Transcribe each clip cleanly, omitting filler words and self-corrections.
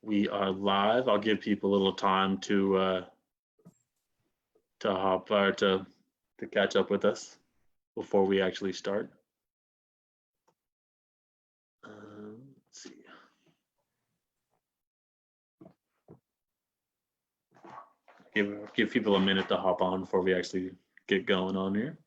We are live. I'll give people a little time to hop or to catch up with us before we actually start. Let's see. Give people a minute to hop on before we actually get going on here.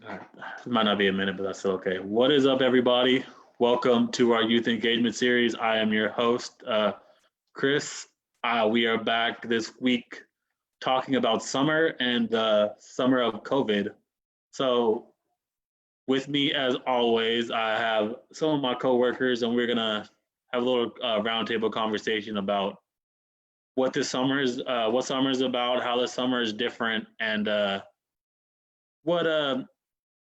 All right. It might not be a minute, but that's still okay. What is up, everybody? Welcome to our youth engagement series. I am your host, Chris. We are back this week talking about summer and the summer of COVID. So with me, as always, I have some of my coworkers, and we're gonna have a little roundtable conversation about what this summer is, what summer is about, how the summer is different, and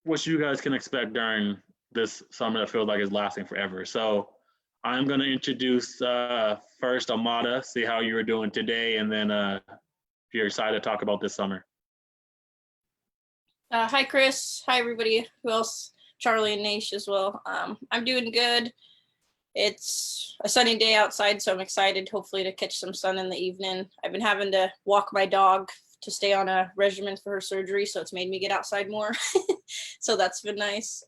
what you guys can expect during this summer that feels like it's lasting forever. So I'm gonna introduce first Amada, see how you were doing today, and then if you're excited to talk about this summer. Hi, Chris. Hi, everybody. Who else? Charlie and Naish as well. I'm doing good. It's a sunny day outside, so I'm excited, hopefully, to catch some sun in the evening. I've been having to walk my dog to stay on a regimen for her surgery, so it's made me get outside more. So that's been nice.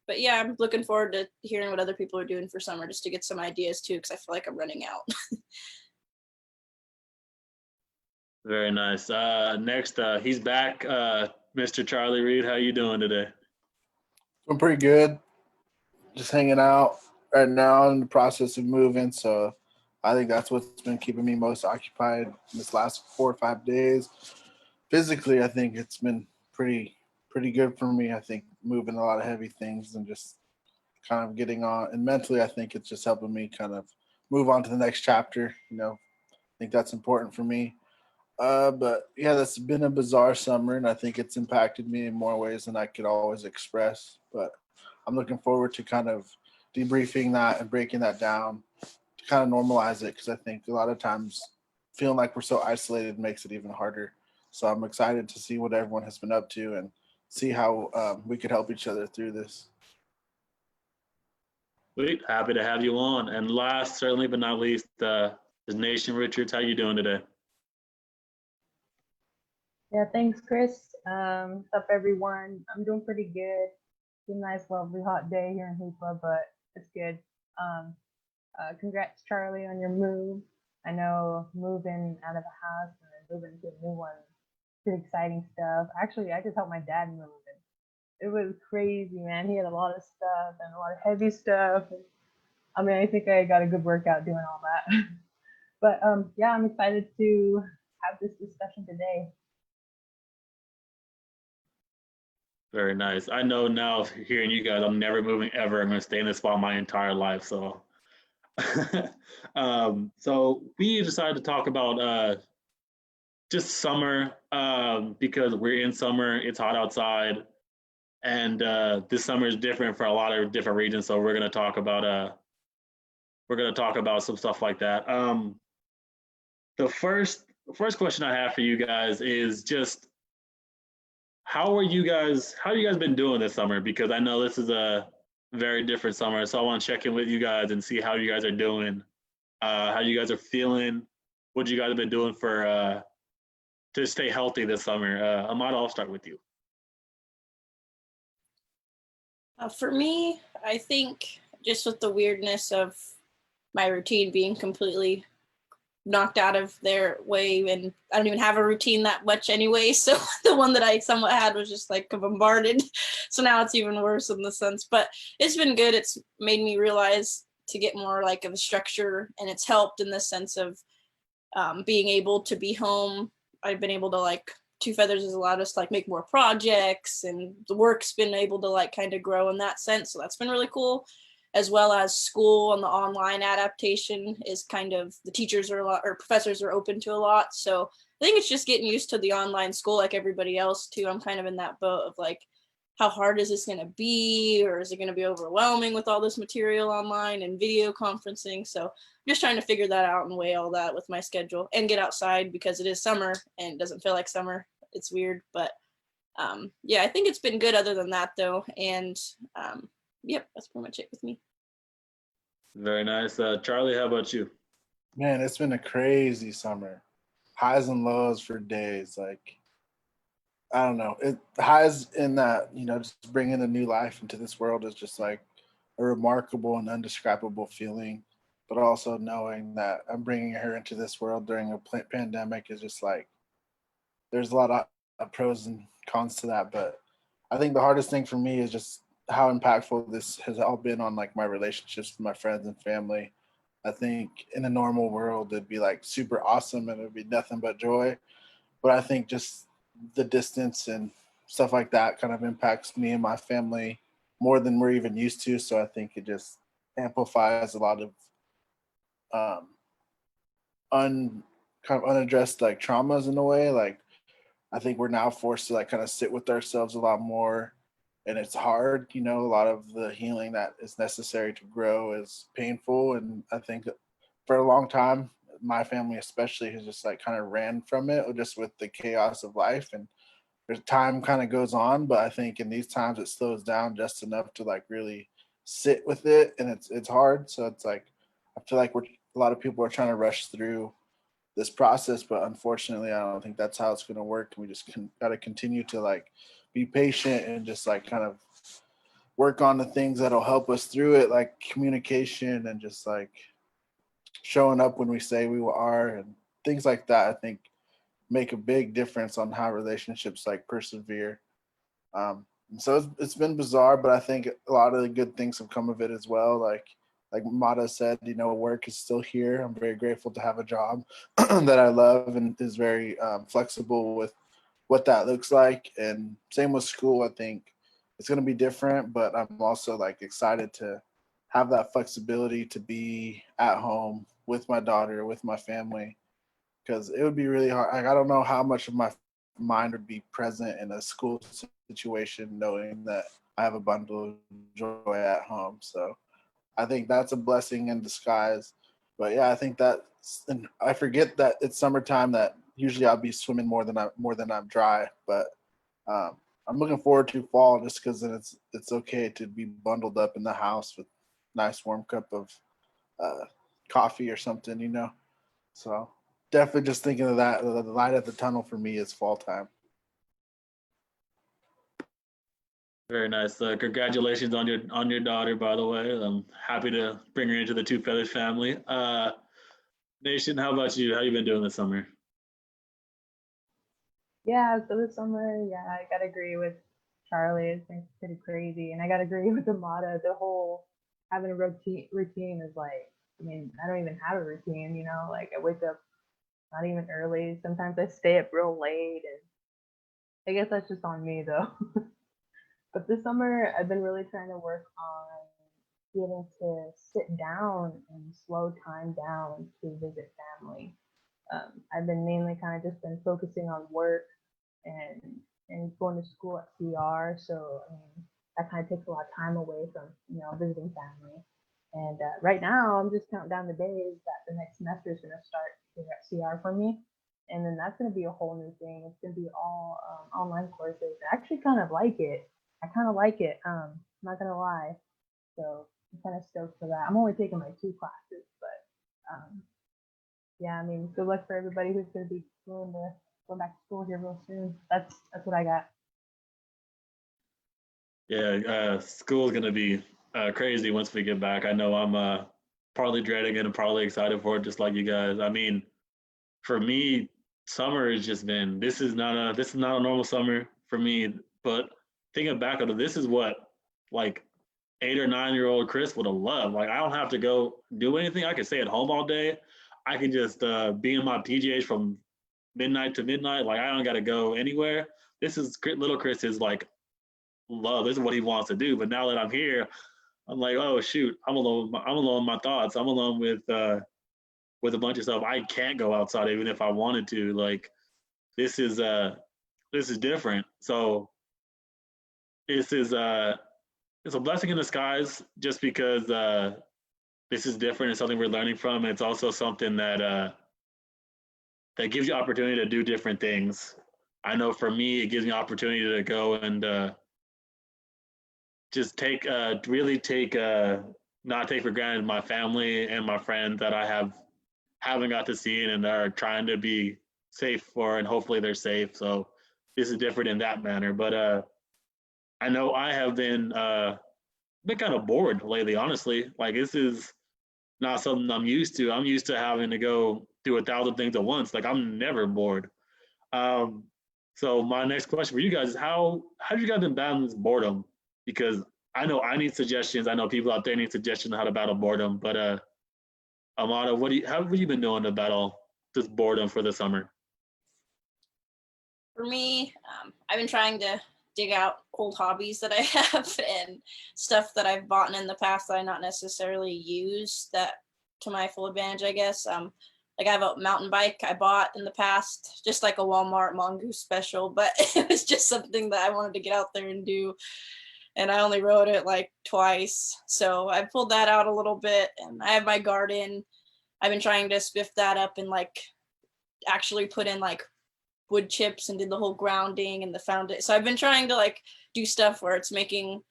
But yeah, I'm looking forward to hearing what other people are doing for summer, just to get some ideas too, because I feel like I'm running out. Very nice. Next, he's back. Mr. Charlie Reed, how you doing today? I'm pretty good. Just hanging out right now in the process of moving. So I think that's what's been keeping me most occupied in this last 4 or 5 days. Physically, I think it's been pretty good for me. I think moving a lot of heavy things and just kind of getting on. And mentally, I think it's just helping me kind of move on to the next chapter. I think that's important for me. But yeah, that's been a bizarre summer, and I think it's impacted me in more ways than I could always express. But I'm looking forward to kind of debriefing that and breaking that down to kind of normalize it, because I think a lot of times feeling like we're so isolated makes it even harder. So I'm excited to see what everyone has been up to and see how we could help each other through this. Sweet, happy to have you on. And last, certainly but not least, is Nation Richards. How you doing today? Yeah, thanks, Chris. What's up, everyone? I'm doing pretty good. It's a nice, lovely, hot day here in Hoopa, but it's good. Congrats, Charlie, on your move. I know moving out of a house and then moving to a new one, pretty exciting stuff. Actually, I just helped my dad move. It was crazy, man. He had a lot of stuff and a lot of heavy stuff. I mean, I think I got a good workout doing all that. But yeah, I'm excited to have this discussion today. Very nice. I know now, hearing you guys, I'm never moving ever. I'm going to stay in this spot my entire life. So, so we decided to talk about just summer because we're in summer. It's hot outside, and this summer is different for a lot of different regions. So we're going to talk about some stuff like that. The first question I have for you guys is just, how you guys been doing this summer? Because I know this is a very different summer, so I want to check in with you guys and see how you guys are doing, how you guys are feeling, what you guys have been doing for to stay healthy this summer. Amada, I'll start with you. For me, I think just with the weirdness of my routine being completely knocked out of their way, and I don't even have a routine that much anyway, so the one that I somewhat had was just like bombarded, so now it's even worse in the sense. But it's been good. It's made me realize to get more like of a structure, and it's helped in the sense of being able to be home. I've been able to, like, Two Feathers has allowed us to like make more projects, and the work's been able to like kind of grow in that sense, so that's been really cool. As well as school and the online adaptation is kind of, the teachers are a lot, or professors are open to a lot. So I think it's just getting used to the online school like everybody else too. I'm kind of in that boat of like how hard is this going to be, or is it going to be overwhelming with all this material online and video conferencing? So I'm just trying to figure that out and weigh all that with my schedule and get outside because it is summer and it doesn't feel like summer. It's weird, but yeah, I think it's been good other than that though. And yep, that's pretty much it with me. Very nice. Charlie, how about you? Man, it's been a crazy summer. Highs and lows for days. Like, I don't know. It highs in that, just bringing a new life into this world is just like a remarkable and undescribable feeling. But also knowing that I'm bringing her into this world during a pandemic is just like, there's a lot of pros and cons to that. But I think the hardest thing for me is just how impactful this has all been on like my relationships with my friends and family. I think in a normal world, it'd be like super awesome and it'd be nothing but joy. But I think just the distance and stuff like that kind of impacts me and my family more than we're even used to. So I think it just amplifies a lot of kind of unaddressed like traumas in a way. Like I think we're now forced to like kind of sit with ourselves a lot more, and it's hard. A lot of the healing that is necessary to grow is painful, and I think for a long time, my family especially has just like kind of ran from it, just with the chaos of life. And there's time kind of goes on, but I think in these times it slows down just enough to like really sit with it, and it's hard. So it's like I feel like a lot of people are trying to rush through this process, but unfortunately I don't think that's how it's going to work. We just got to continue to like be patient and just like kind of work on the things that'll help us through it, like communication and just like showing up when we say we are, and things like that. I think make a big difference on how relationships like persevere. So it's been bizarre, but I think a lot of the good things have come of it as well. Like Mata said, work is still here. I'm very grateful to have a job that I love and is very flexible with what that looks like. And same with school. I think it's going to be different, but I'm also like excited to have that flexibility to be at home with my daughter, with my family, because it would be really hard. Like, I don't know how much of my mind would be present in a school situation knowing that I have a bundle of joy at home. So I think that's a blessing in disguise. But yeah, I think that, and I forget that it's summertime, that usually I'll be swimming more than I'm dry. But I'm looking forward to fall just because then it's okay to be bundled up in the house with a nice warm cup of coffee or something. So definitely just thinking of that. The light at the tunnel for me is fall time. Very nice. Congratulations on your daughter, by the way. I'm happy to bring her into the Two Feathers family. Nation, how about you? How you been doing this summer? Yeah, so this summer, yeah, I gotta agree with Charlie. It's been pretty crazy, and I gotta agree with Amada. The whole having a routine is like, I mean, I don't even have a routine. Like I wake up not even early. Sometimes I stay up real late, and I guess that's just on me though. But this summer, I've been really trying to work on getting to sit down and slow time down to visit family. I've been mainly kind of just been focusing on work and going to school at CR. So I mean, that kind of takes a lot of time away from visiting family. And right now, I'm just counting down the days that the next semester is going to start here at CR for me. And then that's going to be a whole new thing. It's going to be all online courses. I actually kind of like it. I kind of like it. I'm not going to lie. So I'm kind of stoked for that. I'm only taking like 2 classes, but yeah, I mean, good luck for everybody who's going to be going back to school here real soon. That's what I got. Yeah, school's gonna be crazy once we get back. I know I'm partly dreading it and partly excited for it, just like you guys. I mean, for me, summer has just been this is not a normal summer for me. But thinking back on it, this is what like 8 or 9 year old Chris would have loved. Like I don't have to go do anything. I can stay at home all day. I can just be in my PJs from midnight to midnight. Like I don't got to go anywhere. This is little Chris's like love. This is what he wants to do. But now that I'm here, I'm like, oh shoot, I'm alone. I'm alone with my thoughts. I'm alone with a bunch of stuff. I can't go outside even if I wanted to. Like this is different. So this is it's a blessing in disguise just because this is different and something we're learning from. It's also something that gives you opportunity to do different things. I know for me, it gives me opportunity to go and just really take, not take for granted my family and my friends that I haven't got to see and are trying to be safe for, and hopefully they're safe. So this is different in that manner. But I know I have been kind of bored lately, honestly. Like this is not something I'm used to. I'm used to having to go do 1,000 things at once. Like I'm never bored. Um, so my next question for you guys is how do you guys been battling this boredom? Because I know I need suggestions. I know people out there need suggestions on how to battle boredom. But Amada, how have you been doing to battle this boredom for the summer? For me, I've been trying to dig out old hobbies that I have and stuff that I've bought in the past that I not necessarily use that to my full advantage, I guess. Like I have a mountain bike I bought in the past, just like a Walmart Mongoose special, but it was just something that I wanted to get out there and do. And I only rode it like twice. So I pulled that out a little bit, and I have my garden. I've been trying to spiff that up and like actually put in like wood chips and did the whole grounding and the foundation. So I've been trying to like do stuff where it's making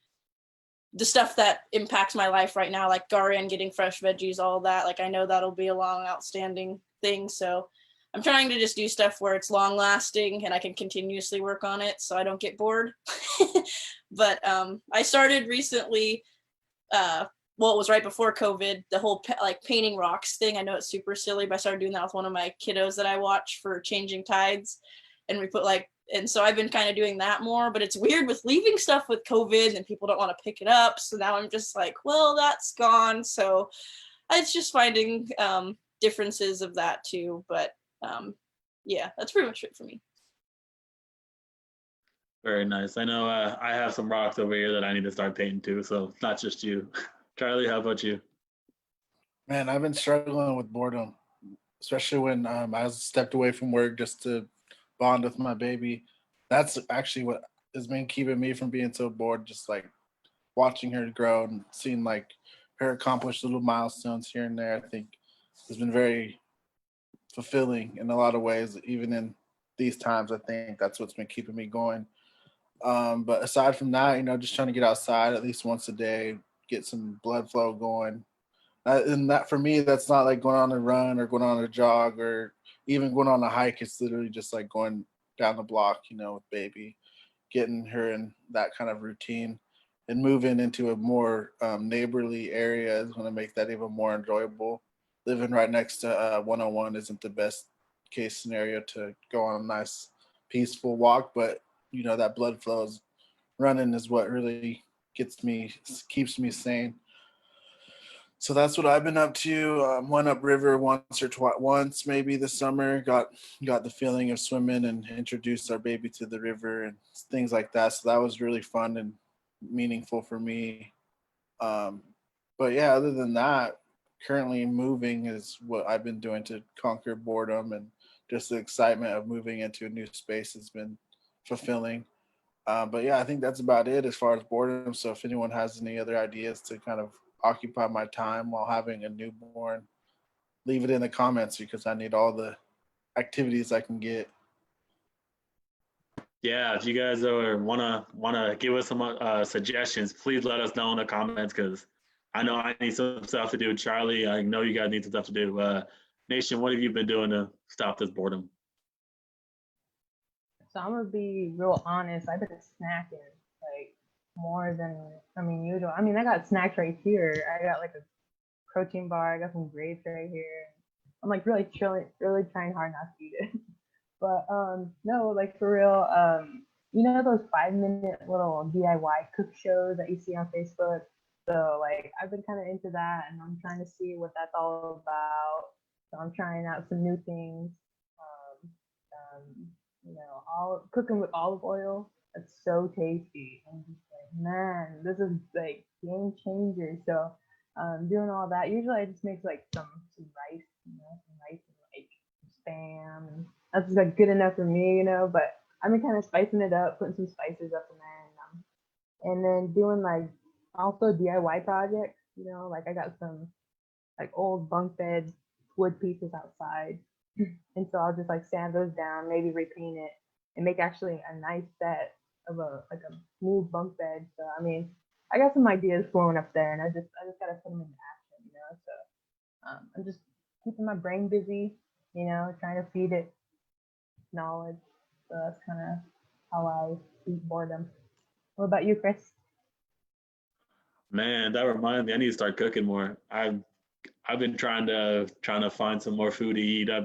the stuff that impacts my life right now, like garden, getting fresh veggies, all that. Like I know that'll be a long outstanding thing. So I'm trying to just do stuff where it's long lasting and I can continuously work on it so I don't get bored. But I started recently, well, it was right before COVID, the whole like painting rocks thing. I know it's super silly, but I started doing that with one of my kiddos that I watch for Changing Tides. And we put like, and so I've been kind of doing that more, but it's weird with leaving stuff with COVID and people don't want to pick it up. So now I'm just like, well, that's gone. So it's just finding differences of that too. But yeah, that's pretty much it for me. Very nice. I know I have some rocks over here that I need to start painting too. So it's not just you. Charlie, how about you? Man, I've been struggling with boredom, especially when I stepped away from work just to bond with my baby. That's actually what has been keeping me from being so bored, just like watching her grow and seeing like her accomplish little milestones here and there. I think has been very fulfilling in a lot of ways, even in these times. I think that's what's been keeping me going. But aside from that, just trying to get outside at least once a day, get some blood flow going. And that for me, that's not like going on a run or going on a jog or even going on a hike. It's literally just like going down the block, with baby, getting her in that kind of routine and moving into a more neighborly area is going to make that even more enjoyable. Living right next to 101 isn't the best case scenario to go on a nice, peaceful walk, but that blood flow is running is what really keeps me sane. So that's what I've been up to. Went up river once maybe this summer. Got the feeling of swimming and introduced our baby to the river and things like that. So that was really fun and meaningful for me. But yeah, other than that, currently moving is what I've been doing to conquer boredom, and just the excitement of moving into a new space has been fulfilling. But yeah, I think that's about it as far as boredom. So if anyone has any other ideas to kind of occupy my time while having a newborn, leave it in the comments because I need all the activities I can get. Yeah, if you guys wanna give us some suggestions, please let us know in the comments because I know I need some stuff to do. Charlie, I know you guys need some stuff to do. Nation, what have you been doing to stop this boredom? So I'm gonna be real honest. I've been snacking like more than usual. I got snacks right here. I got like a protein bar. I got some grapes right here. I'm like really really trying hard not to eat it. But no, like for real. Those 5-minute little DIY cook shows that you see on Facebook. So like I've been kind of into that, and I'm trying to see what that's all about. So I'm trying out some new things. Um, all cooking with olive oil. That's so tasty. I'm just like, man, this is like game changer. So doing all that. Usually I just make like some rice, some rice and like spam. And that's just like good enough for me, But I've been kind of spicing it up, putting some spices up in there, and and then doing like also DIY projects. You know, like I got some like old bunk bed wood pieces outside, and so I'll just like sand those down, maybe repaint it, and make actually a nice set of a new bunk bed. So I mean, I got some ideas flowing up there, and I just gotta put them into action. You know, so I'm just keeping my brain busy. You know, trying to feed it knowledge. So that's kind of how I beat boredom. What about you, Chris? Man, that reminds me, I need to start cooking more. I've been trying to find some more food to eat. I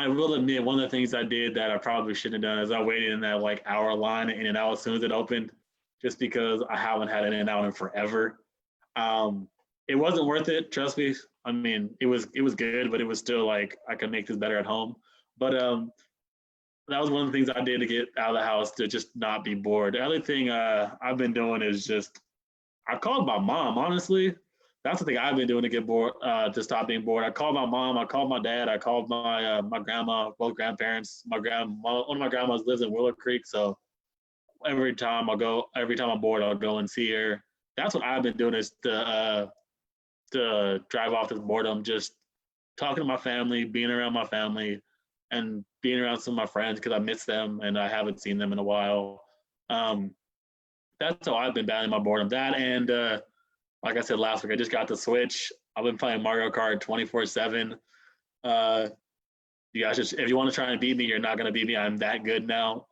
will admit one of the things I did that I probably shouldn't have done is I waited in that like hour line in and out as soon as it opened, just because I haven't had an in and out in forever. Um, it wasn't worth it, trust me. I mean, it was good, but it was still like I could make this better at home. But that was one of the things I did to get out of the house to just not be bored. The other thing I've been doing is just I called my mom. Honestly, that's the thing I've been doing to get bored, to stop being bored. I called my mom. I called my dad. I called my grandma, both grandparents. One of my grandmas lives in Willow Creek, so every time I'm bored, I'll go and see her. That's what I've been doing is to drive off this boredom, just talking to my family, being around my family, and being around some of my friends because I miss them and I haven't seen them in a while. Um, that's how I've been battling my boredom. That and like I said last week, I just got the Switch. I've been playing Mario Kart 24/7. Uh, you guys just if you want to try and beat me, you're not gonna beat me. I'm that good now.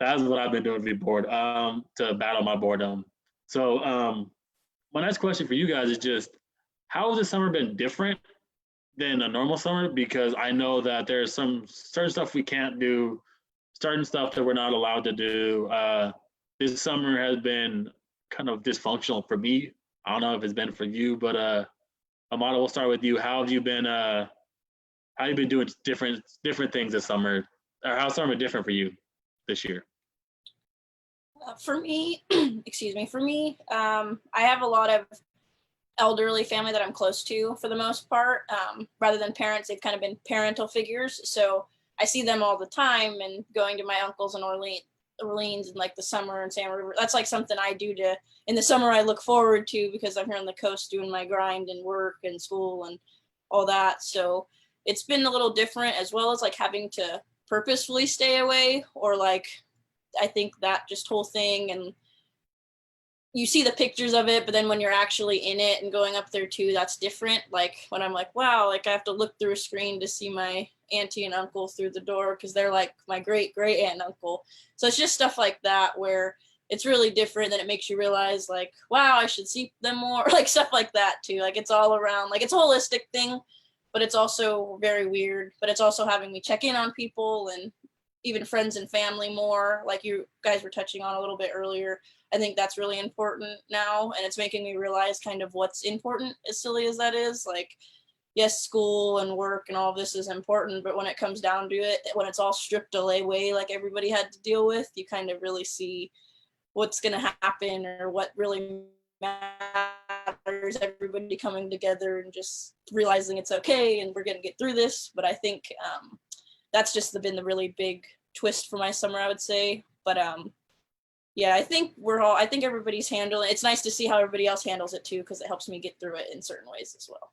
That's what I've been doing to be bored. To battle my boredom. So my next question for you guys is just how has this summer been different than a normal summer? Because I know that there's some certain stuff we can't do, certain stuff that we're not allowed to do. This summer has been kind of dysfunctional for me. I don't know if it's been for you, but Amada, we'll start with you. How have you been doing different things this summer? Or how's summer different for you this year? For me, excuse me, for me, I have a lot of elderly family that I'm close to for the most part. Rather than parents, they've kind of been parental figures. So I see them all the time and going to my uncles in Orleans in like the summer and San River. That's like something I do in the summer I look forward to because I'm here on the coast doing my grind and work and school and all that. So it's been a little different as well as like having to purposefully stay away or like I think that just whole thing and you see the pictures of it, but then when you're actually in it and going up there too, that's different. Like when I'm like, wow, like I have to look through a screen to see my auntie and uncle through the door because they're like my great great aunt and uncle. So it's just stuff like that where it's really different. Then it makes you realize like, wow, I should see them more, like stuff like that too. Like it's all around, like it's a holistic thing, but it's also very weird. But it's also having me check in on people and even friends and family more, like you guys were touching on a little bit earlier. I think that's really important now, and it's making me realize kind of what's important, as silly as that is. Like, yes, school and work and all of this is important, but when it comes down to it, when it's all stripped away, like everybody had to deal with, you kind of really see what's going to happen or what really matters. Everybody coming together and just realizing it's okay and we're going to get through this. But I think that's just been the really big twist for my summer, I would say. But yeah, I think everybody's handling it. It's nice to see how everybody else handles it too, because it helps me get through it in certain ways as well.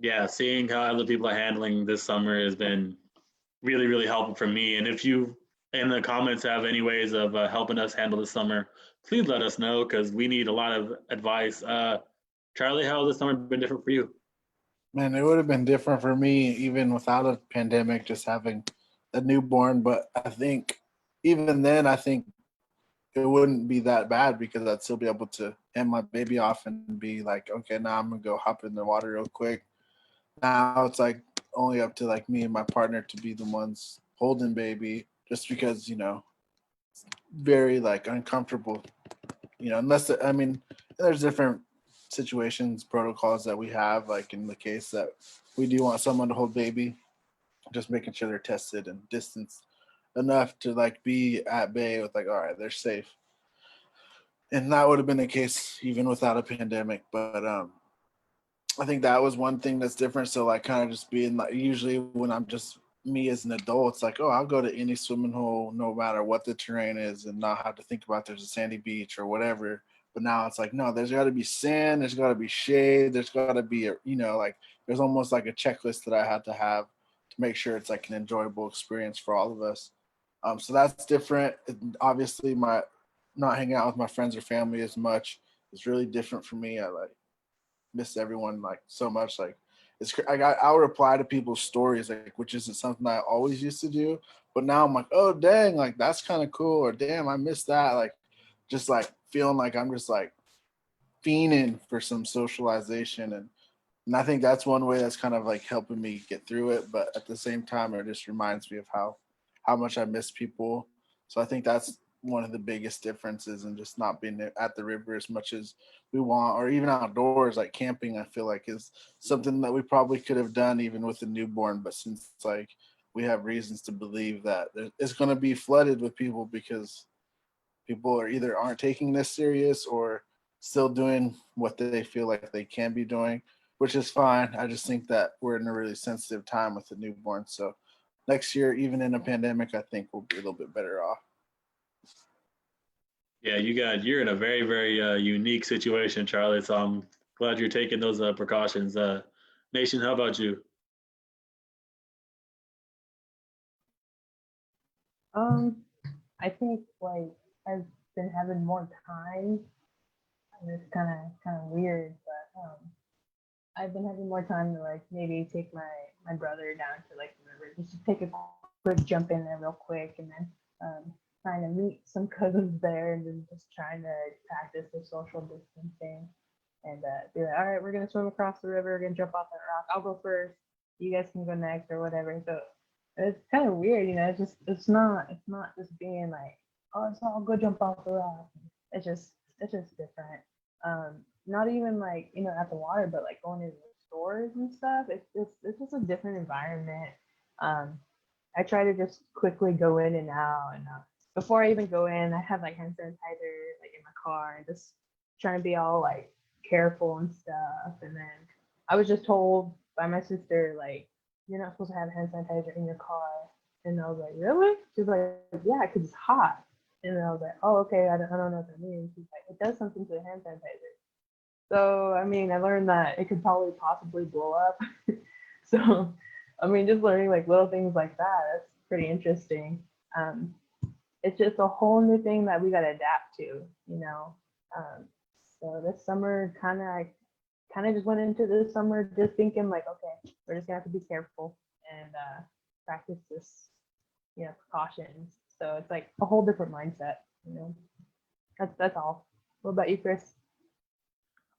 Yeah, seeing how other people are handling this summer has been really, really helpful for me. And if you in the comments have any ways of helping us handle this summer, please let us know because we need a lot of advice. Charlie, how has this summer been different for you? Man, it would have been different for me even without a pandemic, just having a newborn. But I think even then, I think it wouldn't be that bad because I'd still be able to hand my baby off and be like, okay, now I'm gonna go hop in the water real quick. Now it's like only up to like me and my partner to be the ones holding baby, just because it's very like uncomfortable. Unless I mean, there's different situations, protocols that we have, like in the case that we do want someone to hold baby, just making sure they're tested and distanced enough to like be at bay with like, all right, they're safe. And that would have been the case even without a pandemic. But I think that was one thing that's different. So like kind of just being like, usually when I'm just me as an adult, it's like, oh, I'll go to any swimming hole no matter what the terrain is and not have to think about there's a sandy beach or whatever. But now it's like, no, there's got to be sand, there's got to be shade, there's got to be, like there's almost like a checklist that I had to have to make sure it's like an enjoyable experience for all of us. So that's different. And obviously, my not hanging out with my friends or family as much is really different for me. I like miss everyone like so much. Like I'll reply to people's stories, like, which isn't something I always used to do. But now I'm like, oh dang, like that's kind of cool. Or damn, I missed that. Like just like feeling like I'm just like fiending for some socialization. And I think that's one way that's kind of like helping me get through it. But at the same time, it just reminds me of how much I miss people. So I think that's one of the biggest differences in just not being at the river as much as we want, or even outdoors, like camping, I feel like is something that we probably could have done even with a newborn. But since like we have reasons to believe that it's going to be flooded with people because people are either aren't taking this serious or still doing what they feel like they can be doing, which is fine. I just think that we're in a really sensitive time with the newborn. So next year, even in a pandemic, I think we'll be a little bit better off. Yeah, you're in a very, very unique situation, Charlie. So I'm glad you're taking those precautions. Nation, how about you? I think like I've been having more time. And it's kind of weird, but I've been having more time to like maybe take my brother down to like the river, just to take a quick jump in there real quick, and then trying to meet some cousins there, and then just trying to practice the social distancing, and be like, all right, we're gonna swim across the river, we're gonna jump off that rock. I'll go first. You guys can go next or whatever. So it's kind of weird, it's not just being like, oh, so I'll go jump off the rock. It's just different. Not even like at the water, but like going into the stores and stuff. It's just a different environment. Um, I try to just quickly go in and out, and before I even go in, I have like hand sanitizer like in my car, and just trying to be all like careful and stuff. And then I was just told by my sister like you're not supposed to have hand sanitizer in your car, and I was like, really? She's like, yeah, because it's hot. And then I was like, oh, okay, I don't know what that means. She's like, it does something to the hand sanitizer. So, I mean, I learned that it could probably possibly blow up. So, I mean, just learning like little things like that, that's pretty interesting. Um, it's just a whole new thing that we got to adapt to. Um, so this summer kind of just went into this summer just thinking like, okay, we're just gonna have to be careful and practice this, precautions. So it's like a whole different mindset. That's all. What about you, Chris?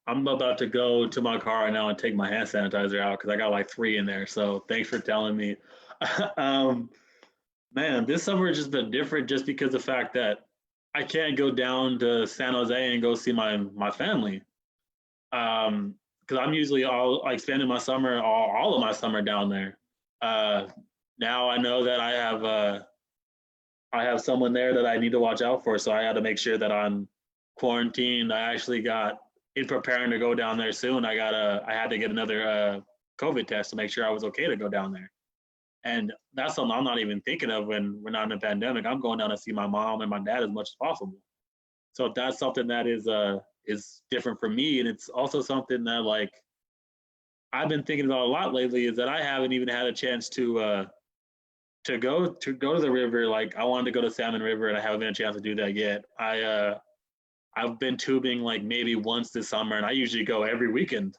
I'm about to go to my car right now and take my hand sanitizer out because I got like 3 in there. So thanks for telling me. um, Man, this summer has just been different just because of the fact that I can't go down to San Jose and go see my family. Because I'm usually all like spending my summer, all of my summer down there. Uh, Now I know that I have someone there that I need to watch out for, so I had to make sure that I'm quarantined. I actually got in preparing to go down there soon. I had to get another COVID test to make sure I was okay to go down there. And that's something I'm not even thinking of when we're not in a pandemic. I'm going down to see my mom and my dad as much as possible. So that's something that is different for me, and it's also something that like I've been thinking about a lot lately. Is that I haven't even had a chance to go to the river. Like I wanted to go to Salmon River, and I haven't been a chance to do that yet. I've been tubing like maybe once this summer, and I usually go every weekend.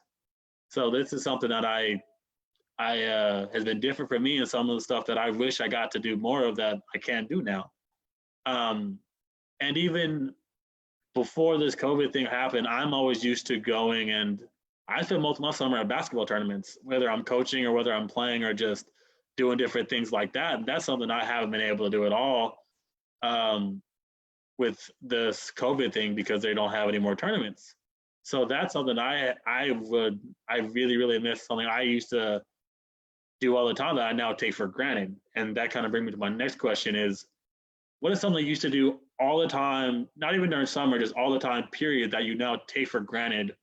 So this is something that I has been different for me, and some of the stuff that I wish I got to do more of that I can't do now. Um, and even before this COVID thing happened, I'm always used to going, and I spend most of my summer at basketball tournaments, whether I'm coaching or whether I'm playing or just doing different things like that. And that's something I haven't been able to do at all um, with this COVID thing because they don't have any more tournaments. So that's something I really really miss, something I used to do all the time that I now take for granted. And that kind of brings me to my next question: is what is something you used to do all the time, not even during summer, just all the time, period, that you now take for granted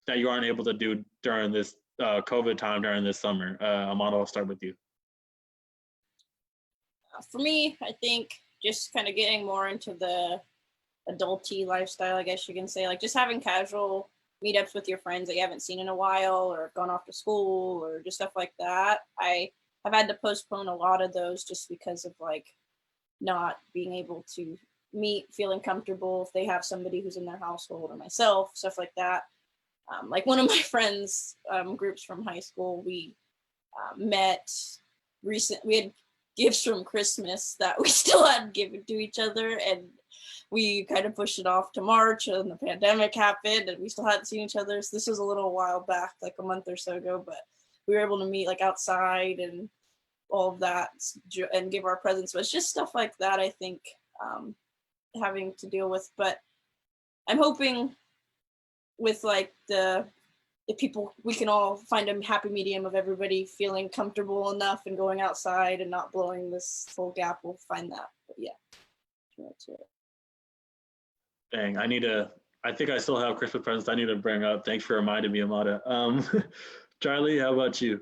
that you aren't able to do during this COVID time during this summer? Amanda, I'll start with you. For me, I think just kind of getting more into the adulty lifestyle, I guess you can say, like just having casual meetups with your friends that you haven't seen in a while or gone off to school or just stuff like that. I have had to postpone a lot of those just because of like not being able to meet, feeling comfortable if they have somebody who's in their household or myself, stuff like that. Like one of my friends groups from high school, we met we had gifts from Christmas that we still hadn't given to each other, and we kind of pushed it off to March, and the pandemic happened, and we still hadn't seen each other. So this was a little while back, like a month or so ago, but we were able to meet like outside and all of that and give our presents. But it's just stuff like that, I think, having to deal with. But I'm hoping with like if people, we can all find a happy medium of everybody feeling comfortable enough and going outside and not blowing this full gap. We'll find that. But yeah, that's it. Dang, I think I still have Christmas presents I need to bring up. Thanks for reminding me, Amada. Charlie, how about you?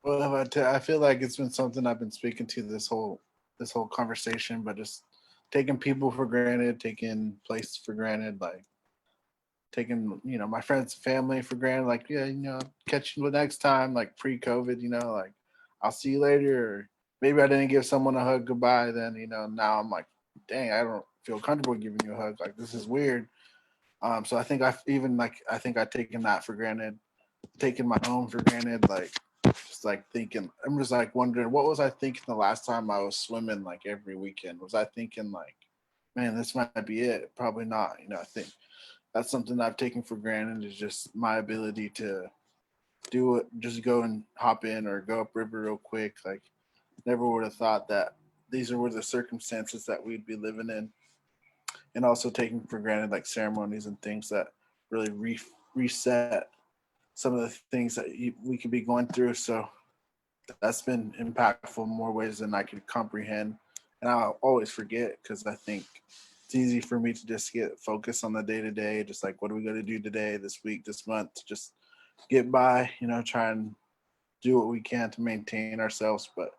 Well, I feel like it's been something I've been speaking to this whole conversation, but just taking people for granted, taking places for granted, like taking, my friends and family for granted, like, yeah, catch you next time, like pre-COVID, like I'll see you later. Or maybe I didn't give someone a hug goodbye, then, now I'm like, dang, I don't feel comfortable giving you a hug. Like, this is weird. So I think I've taken that for granted, taking my own for granted, like just like thinking, I'm just like wondering, what was I thinking the last time I was swimming like every weekend? Was I thinking like, man, this might be it? Probably not. I think that's something I've taken for granted, is just my ability to do it, just go and hop in or go upriver real quick. Like, never would have thought that these were the circumstances that we'd be living in. And also taking for granted like ceremonies and things that really reset some of the things that we could be going through. So that's been impactful in more ways than I could comprehend. And I'll always forget, because I think it's easy for me to just get focused on the day to day, just like, what are we going to do today, this week, this month, to just get by, try and do what we can to maintain ourselves. But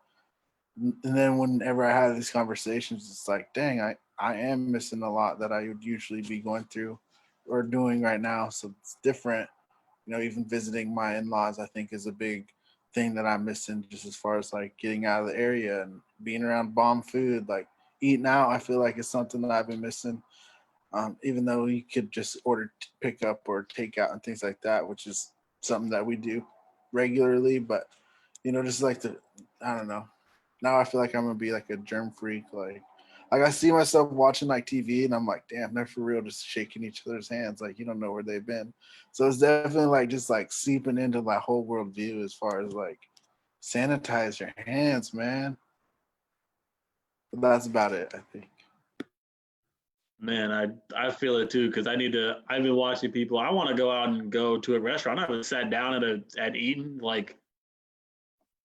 and then whenever I have these conversations, it's like, dang, I am missing a lot that I would usually be going through or doing right now. So it's different. Even visiting my in-laws, I think, is a big thing that I'm missing, just as far as like getting out of the area and being around bomb food. Like, eating out, I feel like it's something that I've been missing. Even though you could just order pick up or take out and things like that, which is something that we do regularly. But, just like I don't know. Now I feel like I'm going to be like a germ freak. Like I see myself watching like TV, and I'm like, damn, they're for real just shaking each other's hands. Like, you don't know where they've been. So it's definitely like just like seeping into my whole worldview, as far as like, sanitize your hands, man. But that's about it, I think. Man, I feel it too, because I've been watching people. I want to go out and go to a restaurant. I haven't sat down at eating like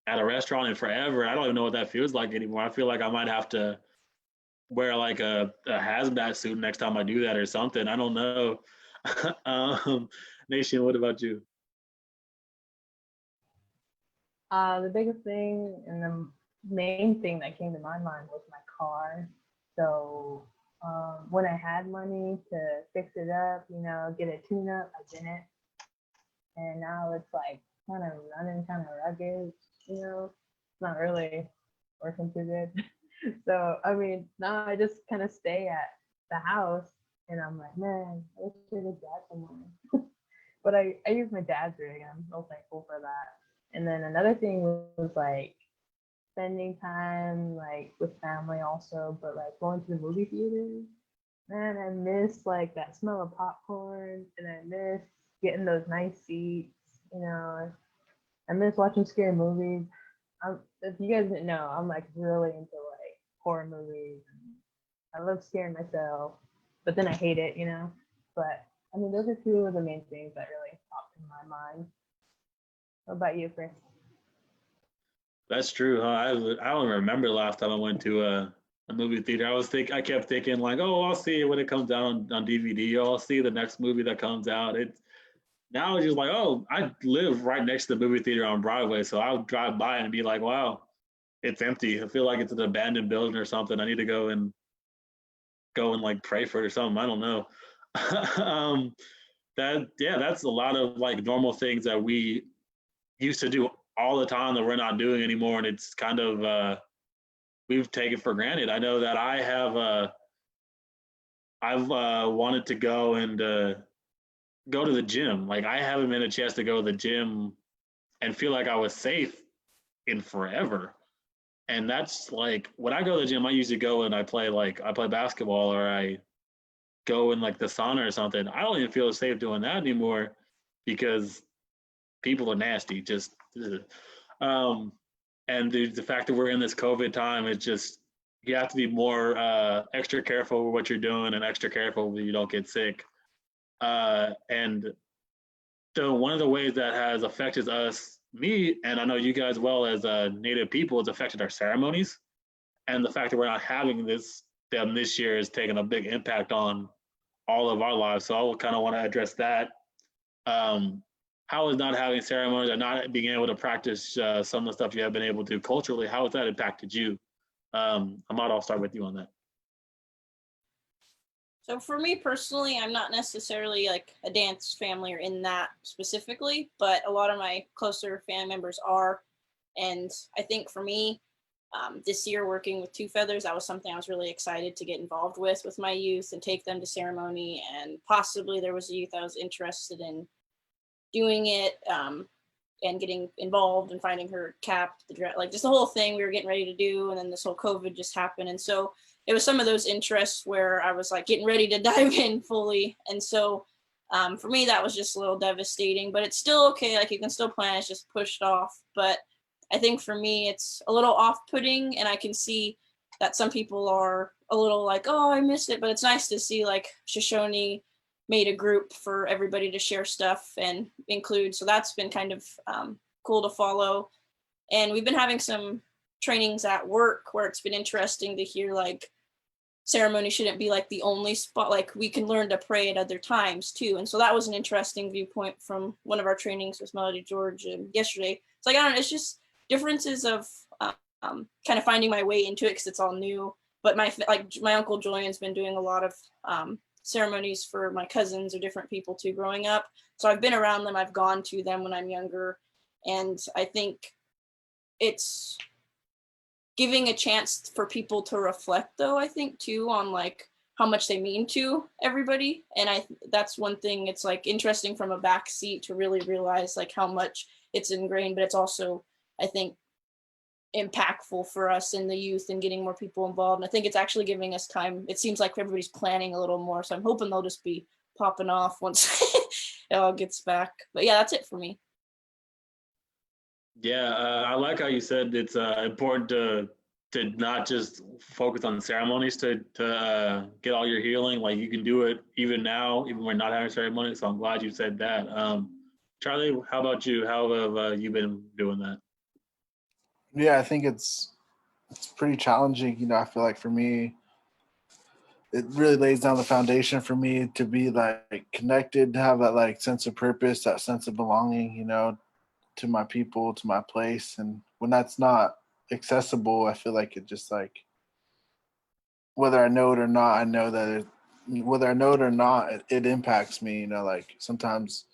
at a restaurant in forever. I don't even know what that feels like anymore. I feel like I might have to wear like a hazmat suit next time I do that or something. I don't know. Nation, what about you? The biggest thing and the main thing that came to my mind was my car. So when I had money to fix it up, get a tune up, I didn't. And now it's like kind of running kind of rugged, it's not really working too good. So, I mean, now I just kind of stay at the house, and I'm like, man, I wish I could get somewhere. But I use my dad's rig, and I'm so thankful for that. And then another thing was like spending time like with family also, but like going to the movie theaters. Man, I miss like that smell of popcorn, and I miss getting those nice seats. I miss watching scary movies. If you guys didn't know, I'm like really into like horror movies. I love scaring myself, but then I hate it, But I mean, those are two of the main things that really popped in my mind. What about you, Chris? That's true, huh? I don't remember the last time I went to a movie theater. I kept thinking like, oh, I'll see it when it comes out on DVD. Oh, I'll see the next movie that comes out. Now it's just like, oh, I live right next to the movie theater on Broadway, so I'll drive by and be like, wow, it's empty. I feel like it's an abandoned building or something. I need to go and like pray for it or something. I don't know. um, that's a lot of like normal things that we used to do all the time that we're not doing anymore, and it's kind of we've taken for granted. I know that I've wanted to go and go to the gym. Like I haven't been a chance to go to the gym and feel like I was safe in forever. And that's like when I go to the gym, I usually go and I play basketball or I go in like the sauna or something. I don't even feel safe doing that anymore because people are nasty. Just um, and the fact that we're in this COVID time, it's just you have to be more extra careful with what you're doing and extra careful that you don't get sick. And so one of the ways that has affected us, me, and I know you guys well as Native people, it's affected our ceremonies. And the fact that we're not having them this year is taking a big impact on all of our lives. So I kind of want to address that. How is not having ceremonies or not being able to practice some of the stuff you have been able to culturally, how has that impacted you? Ahmad, I'll start with you on that. So for me personally, I'm not necessarily like a dance family or in that specifically, but a lot of my closer family members are. And I think for me, this year working with Two Feathers, that was something I was really excited to get involved with my youth and take them to ceremony. And possibly there was a youth I was interested in doing it and getting involved and finding her cap, the dress, like just the whole thing we were getting ready to do. And then this whole COVID just happened. And so it was some of those interests where I was like getting ready to dive in fully. And so for me, that was just a little devastating, but it's still okay. Like you can still plan, it's just pushed off. But I think for me, it's a little off-putting, and I can see that some people are a little like, oh, I missed it. But it's nice to see like Shoshone made a group for everybody to share stuff and include. So that's been kind of cool to follow. And we've been having some trainings at work where it's been interesting to hear like ceremony shouldn't be like the only spot, like we can learn to pray at other times too. And so that was an interesting viewpoint from one of our trainings with Melody George yesterday. It's like, I don't know, it's just differences of kind of finding my way into it because it's all new. But my uncle Julian's been doing a lot of ceremonies for my cousins or different people too growing up. So I've been around them, I've gone to them when I'm younger. And I think it's giving a chance for people to reflect though, I think too, on like how much they mean to everybody. And that's one thing, it's like interesting from a back seat to really realize like how much it's ingrained, but it's also, I think, impactful for us in the youth and getting more people involved. And I think it's actually giving us time. It seems like everybody's planning a little more. So I'm hoping they'll just be popping off once it all gets back. But yeah, that's it for me. Yeah, I like how you said it's important to not just focus on ceremonies to get all your healing. Like you can do it even now, even when we're not having ceremonies. So I'm glad you said that. Charlie, how about you? How have you been doing that? Yeah, I think it's pretty challenging. You know, I feel like for me, it really lays down the foundation for me to be like connected, to have that like sense of purpose, that sense of belonging, you know, to my people, to my place. And when that's not accessible, I feel like it just like, whether I know it or not, I know that whether I know it or not, it impacts me. You know, like sometimes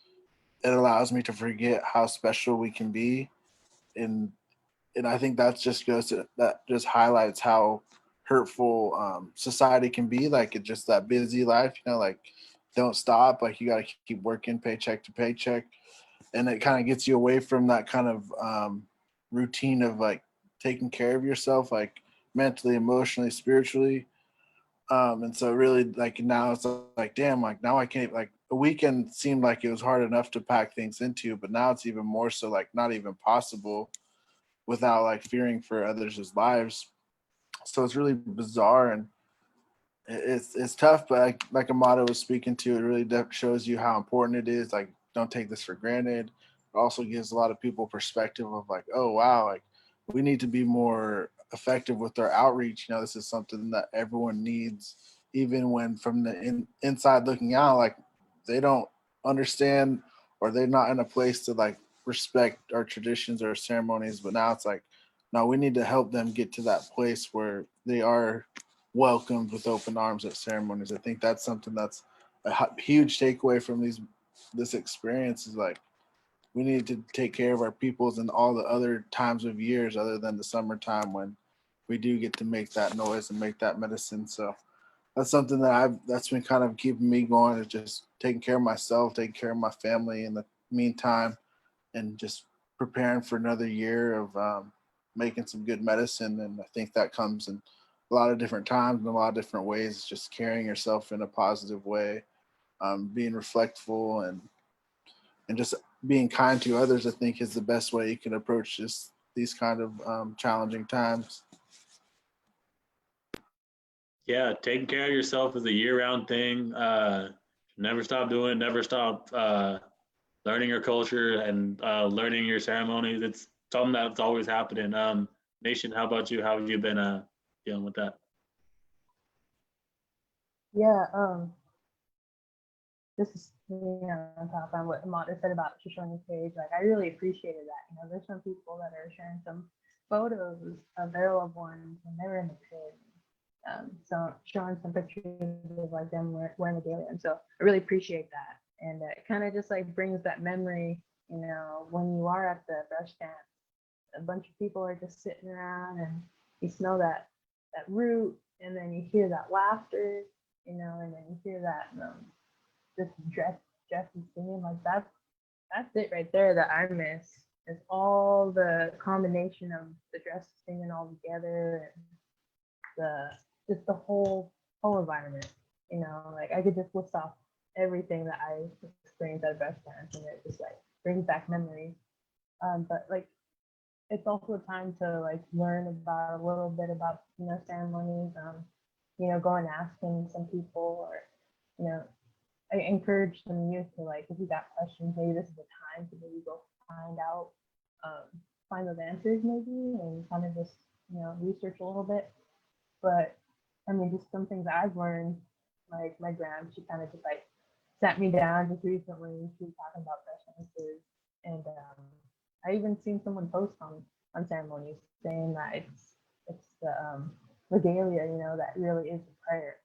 it allows me to forget how special we can be. And I think that just highlights how hurtful society can be. Like it's just that busy life, you know, like don't stop. Like you got to keep working paycheck to paycheck. And it kind of gets you away from that kind of routine of like taking care of yourself, like mentally, emotionally, spiritually. And so really like now it's like, damn, like now I can't, like a weekend seemed like it was hard enough to pack things into, but now it's even more so like not even possible without like fearing for others' lives. So it's really bizarre and it's tough, but like Amato was speaking to, it really shows you how important it is. Like, don't take this for granted. It also gives a lot of people perspective of like, oh wow, like we need to be more effective with our outreach. You know, this is something that everyone needs, even when from the inside looking out, like they don't understand or they're not in a place to like respect our traditions or ceremonies. But now it's like, no, we need to help them get to that place where they are welcomed with open arms at ceremonies. I think that's something that's a huge takeaway from this experience is like, we need to take care of our peoples in all the other times of years other than the summertime when we do get to make that noise and make that medicine. So that's something that's been kind of keeping me going, is just taking care of myself, taking care of my family in the meantime, and just preparing for another year of making some good medicine. And I think that comes in a lot of different times and a lot of different ways, just carrying yourself in a positive way, being reflectful and just being kind to others, I think, is the best way you can approach these kind of challenging times. Yeah, taking care of yourself is a year-round thing. Never stop doing, never stop learning your culture and learning your ceremonies. It's something that's always happening. Nation, how about you? How have you been dealing with that? Yeah, this is on top of what Amanda said about showing the page. Like, I really appreciated that. You know, there's some people that are sharing some photos of their loved ones when they were in the pit. So showing some pictures of like them wearing the daily. And so I really appreciate that. And it kind of just like brings that memory, you know, when you are at the brush dance, a bunch of people are just sitting around and you smell that root, and then you hear that laughter, you know, and then you hear that just Jesse singing. Like that's it right there that I miss. Is all the combination of the dress singing all together and just the whole environment. You know, like I could just list off everything that I experienced at best dance, and it just like brings back memories. But like it's also a time to like learn about a little bit about, you know, ceremonies. You know, go and asking some people, or you know, I encourage some youth to, like, if you got questions, maybe this is the time to maybe go find out, find those answers maybe, and kind of just, you know, research a little bit. But I mean, just some things I've learned, like my gram, she kind of just like sat me down just recently. She was talking about breast cancers, and I even seen someone post on ceremonies saying that it's the regalia, you know, that really is the prayer.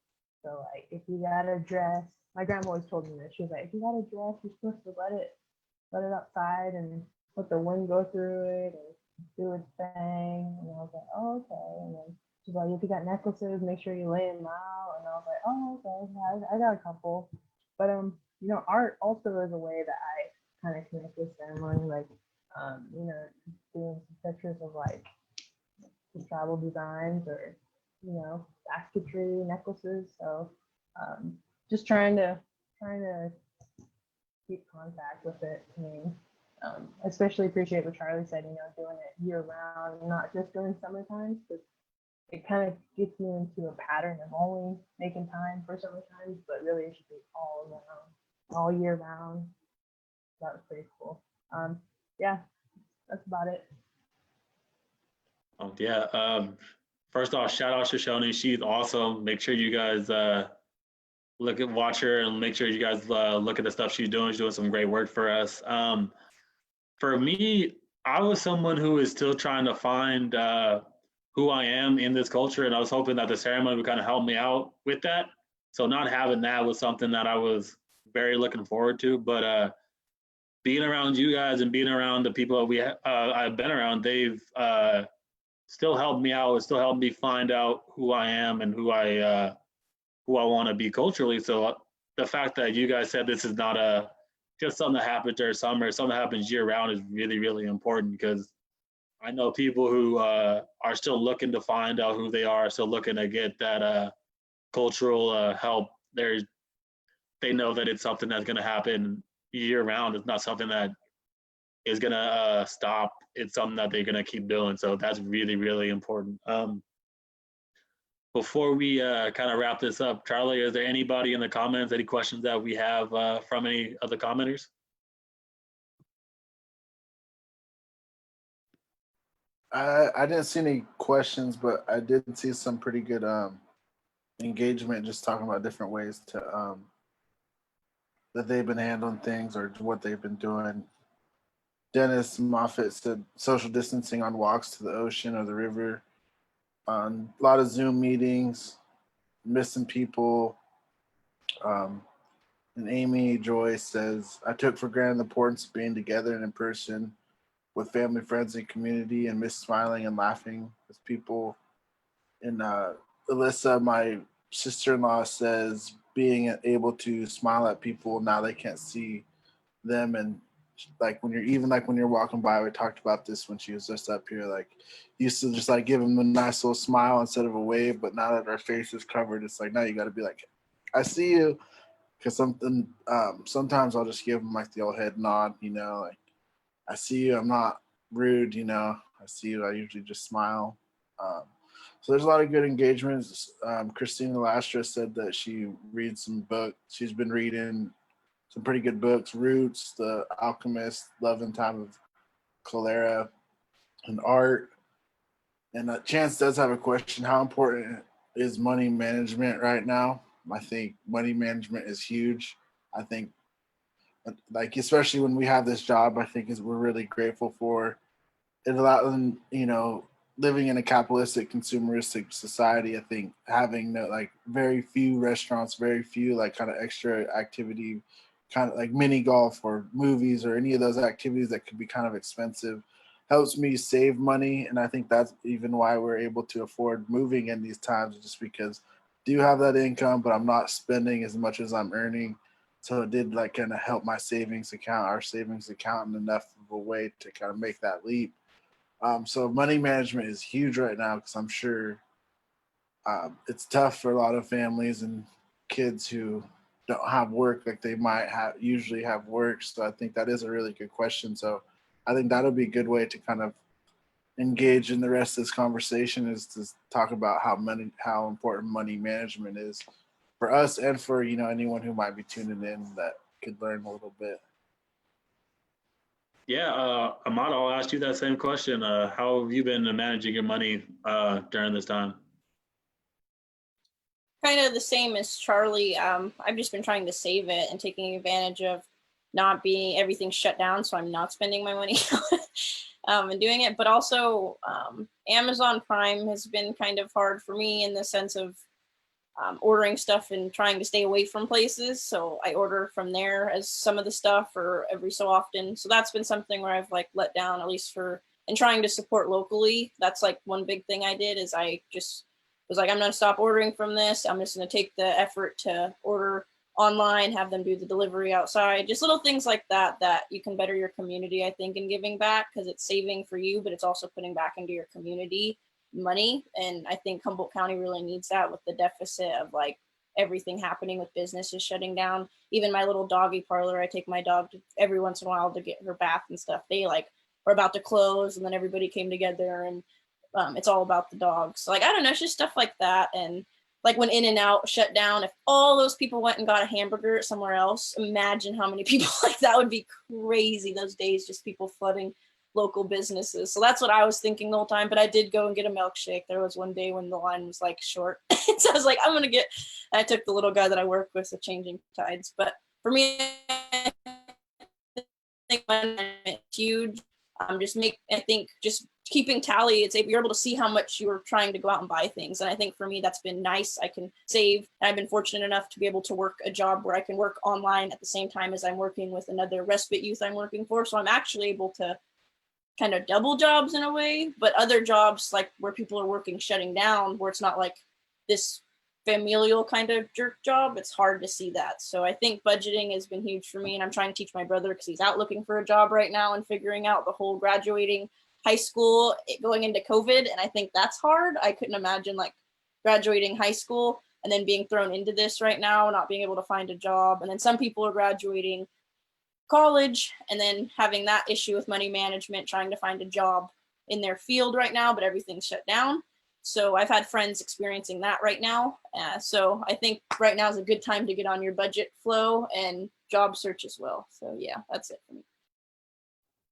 So like, if you got a dress, my grandma always told me this. She was like, if you got a dress, you're supposed to let it outside and let the wind go through it and do its thing. And I was like, oh, okay. And then she's like, if you got necklaces, make sure you lay them out. And I was like, oh, okay, yeah, I got a couple. But you know, art also is a way that I kind of connect with ceremony, like you know, doing some pictures of like some travel designs, or you know, basketry, necklaces. So just trying to keep contact with it. I mean, especially appreciate what Charlie said, you know, doing it year round, not just during summer times, because it kind of gets you into a pattern of only making time for summer times, but really it should be all around, all year round. That was pretty cool. Yeah, that's about it. Oh, yeah. First off, shout out Shoshone. She's awesome. Make sure you guys watch her, and make sure you guys look at the stuff she's doing. She's doing some great work for us. For me, I was someone who is still trying to find who I am in this culture, and I was hoping that the ceremony would kind of help me out with that. So not having that was something that I was very looking forward to. But being around you guys and being around the people that I've been around, they've still helped me out. It still helped me find out who I am and who I want to be culturally. So the fact that you guys said this is not just something that happens during summer, something that happens year round is really, really important, because I know people who are still looking to find out who they are, still looking to get that cultural help. They know that it's something that's going to happen year round. It's not something that is going to stop. It's something that they're going to keep doing. So that's really, really important. Before we kind of wrap this up, Charlie, is there anybody in the comments, any questions that we have from any of the commenters? I didn't see any questions, but I did see some pretty good engagement, just talking about different ways to that they've been handling things or what they've been doing. Dennis Moffat said social distancing on walks to the ocean or the river. A lot of Zoom meetings, missing people. Um, and Amy Joy says, I took for granted the importance of being together and in person with family, friends, and community, and miss smiling and laughing with people. And Alyssa, my sister-in-law, says being able to smile at people now they can't see them, and like when you're walking by, we talked about this when she was just up here, like used to just like give them a nice little smile instead of a wave, but now that our face is covered, it's like now you got to be like, I see you, because sometimes I'll just give them like the old head nod, like I see you, I'm not rude, I see you, I usually just smile. um, so there's a lot of good engagements. Christina Lastra said that she reads some books. She's been reading some pretty good books: Roots, The Alchemist, Love and Time of Cholera, and Art. And Chance does have a question: how important is money management right now? I think money management is huge. I think, like, especially when we have this job, I think is we're really grateful for it. Allows, living in a capitalistic consumeristic society, I think having like very few restaurants, very few like kind of extra activity, kind of like mini golf or movies or any of those activities that could be kind of expensive, helps me save money. And I think that's even why we're able to afford moving in these times, just because I do have that income, but I'm not spending as much as I'm earning. So it did like kind of help my savings account, our savings account, in enough of a way to kind of make that leap. So money management is huge right now, because I'm sure it's tough for a lot of families and kids who don't have work like they might have usually have work. So I think that is a really good question. So I think that'll be a good way to kind of engage in the rest of this conversation, is to talk about how important money management is for us and for anyone who might be tuning in that could learn a little bit. Yeah, Ahmad, I'll ask you that same question. How have you been managing your money during this time? Kind of the same as Charlie. I've just been trying to save it and taking advantage of not being everything shut down, so I'm not spending my money and doing it. But also, Amazon Prime has been kind of hard for me in the sense of ordering stuff and trying to stay away from places. So I order from there as some of the stuff, or every so often. So that's been something where I've like let down, at least for, and trying to support locally. That's like one big thing I did, is I just was like, I'm going to stop ordering from this. I'm just going to take the effort to order online, have them do the delivery outside, just little things like that, that you can better your community, I think, in giving back, because it's saving for you, but it's also putting back into your community money. And I think Humboldt County really needs that, with the deficit of like everything happening with businesses shutting down. Even my little doggy parlor, I take my dog to every once in a while to get her bath and stuff. They like were about to close, and then everybody came together, and it's all about the dogs. So like, I don't know, it's just stuff like that. And like when In-N-Out shut down, if all those people went and got a hamburger somewhere else, imagine how many people, like that would be crazy those days, just people flooding local businesses. So that's what I was thinking the whole time. But I did go and get a milkshake. There was one day when the line was like short. So I was like, I took the little guy that I work with, the Changing Tides. But for me, I think it's huge. I think just keeping tally, you're able to see how much you're trying to go out and buy things. And I think for me, that's been nice. I can save. I've been fortunate enough to be able to work a job where I can work online at the same time as I'm working with another respite youth I'm working for. So I'm actually able to kind of double jobs in a way, but other jobs like where people are working shutting down, where it's not like this familial kind of jerk job, it's hard to see that. So I think budgeting has been huge for me, and I'm trying to teach my brother, because he's out looking for a job right now and figuring out the whole graduating high school going into COVID. And I think that's hard. I couldn't imagine like graduating high school and then being thrown into this right now, not being able to find a job. And then some people are graduating college and then having that issue with money management, trying to find a job in their field right now, but everything's shut down. So I've had friends experiencing that right now. So I think right now is a good time to get on your budget flow and job search as well. So yeah, that's it for me.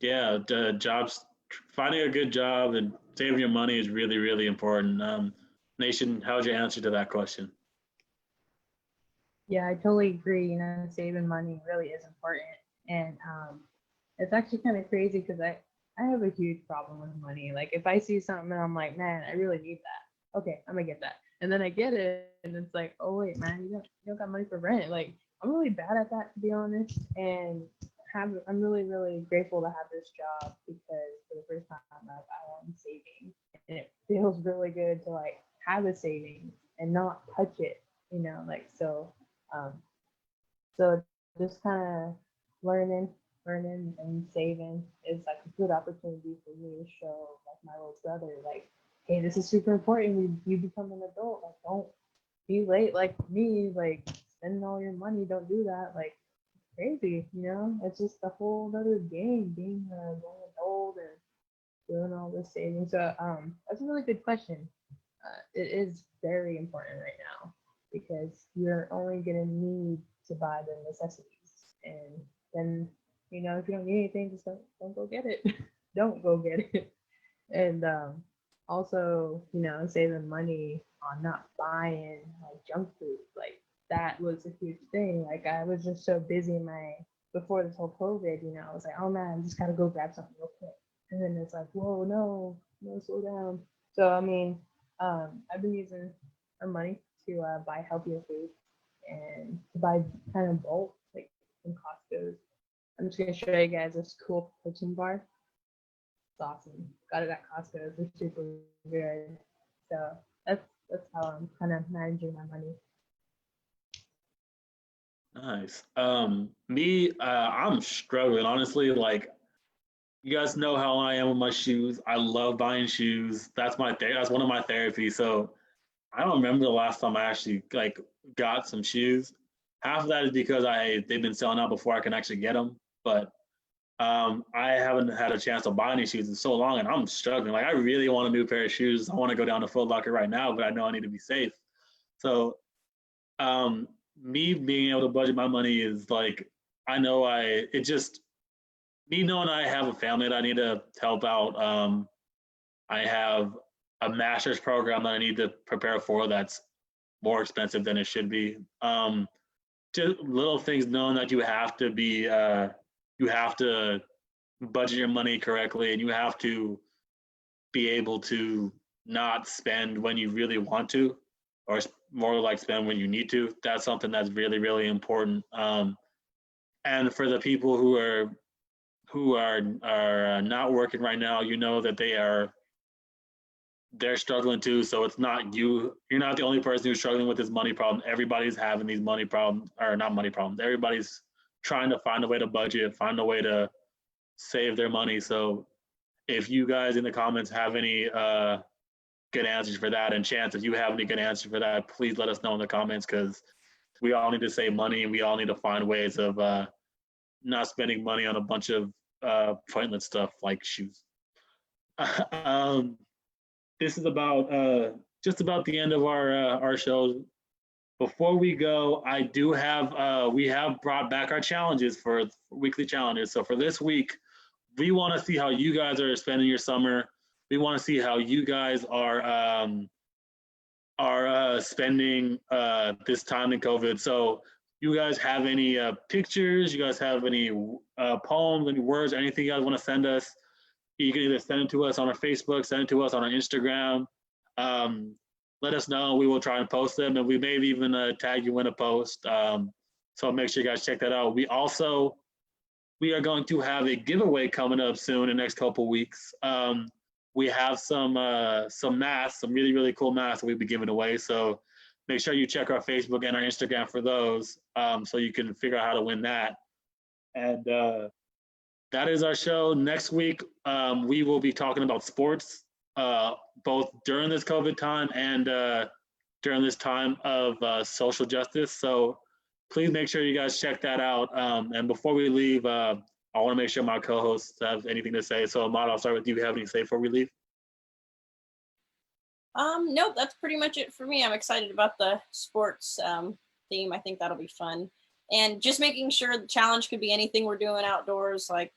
Yeah, jobs, finding a good job and saving your money is really, really important. Nation, how's your answer to that question? Yeah, I totally agree. Saving money really is important. And it's actually kind of crazy because I have a huge problem with money. Like if I see something and I'm like, man, I really need that. Okay, I'm gonna get that. And then I get it and it's like, oh wait, man, you don't got money for rent. Like I'm really bad at that, to be honest. And I'm really, really grateful to have this job because for the first time like I'm saving. And it feels really good to like have a savings and not touch it, like um so just kind of learning and saving is like a good opportunity for me to show like my little brother, like, hey, this is super important. You become an adult. Like, don't be late like me, like spending all your money. Don't do that. Like, crazy. It's just a whole other game being a young adult and doing all this saving. So that's a really good question. It is very important right now because you're only gonna need to buy the necessities, and then if you don't need anything, just don't go get it. Don't go get it. And also saving money on not buying like junk food, like that was a huge thing. Like I was just so busy before this whole COVID, I was like, oh man, I just gotta go grab something real quick. And then it's like, whoa, no, slow down. So I mean, I've been using our money to buy healthier food and to buy kind of bulk, like from Costco's. I'm just gonna show you guys this cool protein bar. It's awesome. Got it at Costco's. They're super good. So that's how I'm kind of managing my money. Nice. Me, I'm struggling honestly. Like you guys know how I am with my shoes. I love buying shoes. That's one of my therapies. So I don't remember the last time I actually like got some shoes. Half of that is because they've been selling out before I can actually get them. But I haven't had a chance to buy any shoes in so long, and I'm struggling. Like I really want a new pair of shoes. I want to go down to Foot Locker right now, but I know I need to be safe. So um, me being able to budget my money is like I know it just me knowing I have a family that I need to help out. I have a master's program that I need to prepare for that's more expensive than it should be. Just little things, knowing that you have to budget your money correctly, and you have to be able to not spend when you really want to, or more like spend when you need to. That's something that's really, really important. And for the people who are not working right now, that they're struggling too. So it's not you. You're not the only person who's struggling with this money problem. Everybody's having these money problems, or not money problems. Everybody's trying to find a way to budget, find a way to save their money. So if you guys in the comments have any good answers for that, and Chance, if you have any good answers for that, please let us know in the comments, because we all need to save money and we all need to find ways of not spending money on a bunch of pointless stuff like shoes. um, this is about just about the end of our show. Before we go, I do have we have brought back our challenges for weekly challenges. So for this week, we want to see how you guys are spending your summer. We want to see how you guys are spending this time in COVID. So you guys have any pictures? You guys have any poems, any words, anything you guys want to send us? You can either send it to us on our Facebook, send it to us on our Instagram. Let us know. We will try and post them, and we may even tag you in a post. So make sure you guys check that out. We are going to have a giveaway coming up soon in the next couple of weeks. We have some masks, some really, really cool masks that we'll be giving away. So make sure you check our Facebook and our Instagram for those, so you can figure out how to win that. And that is our show. Next week, we will be talking about sports, both during this COVID time and during this time of social justice. So please make sure you guys check that out. And before we leave, I want to make sure my co-hosts have anything to say. So Ahmad, I'll start with you. Do you have anything to say before we leave? Nope, that's pretty much it for me. I'm excited about the sports theme. I think that'll be fun. And just making sure the challenge could be anything we're doing outdoors, like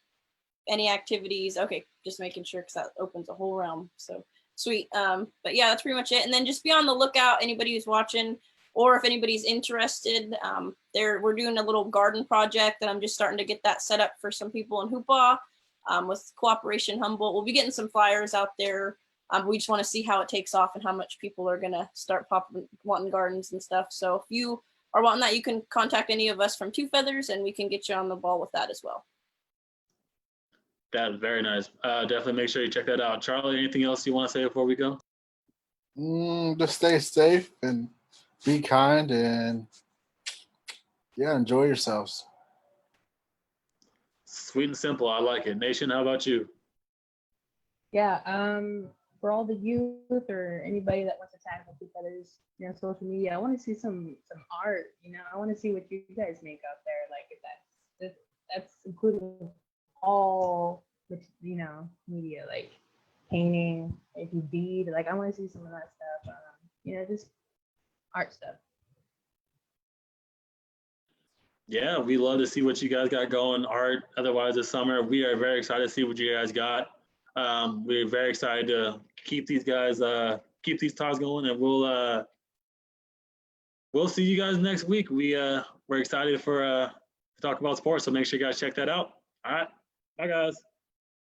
any activities. Okay, just making sure, because that opens a whole realm. So sweet. But yeah, that's pretty much it. And then just be on the lookout, anybody who's watching, or if anybody's interested, we're doing a little garden project, and I'm just starting to get that set up for some people in Hoopaw with Cooperation Humboldt. We'll be getting some flyers out there. We just want to see how it takes off and how much people are going to start wanting gardens and stuff. So if you are wanting that, you can contact any of us from Two Feathers, and we can get you on the ball with that as well. That is very nice. Definitely make sure you check that out. Charlie, anything else you want to say before we go? Just stay safe and be kind, and yeah, enjoy yourselves. Sweet and simple. I like it. Nation, how about you? Yeah, for all the youth or anybody that wants to tag with Two Feathers, social media, I want to see some art. I want to see what you guys make out there. Like if that's including all media, like painting, if you bead, like I want to see some of that stuff. Just art stuff. Yeah, we love to see what you guys got going, art. Otherwise, this summer, we are very excited to see what you guys got. We're very excited to keep these guys, keep these talks going, and we'll see you guys next week. We're excited to talk about sports, so make sure you guys check that out. All right, bye guys.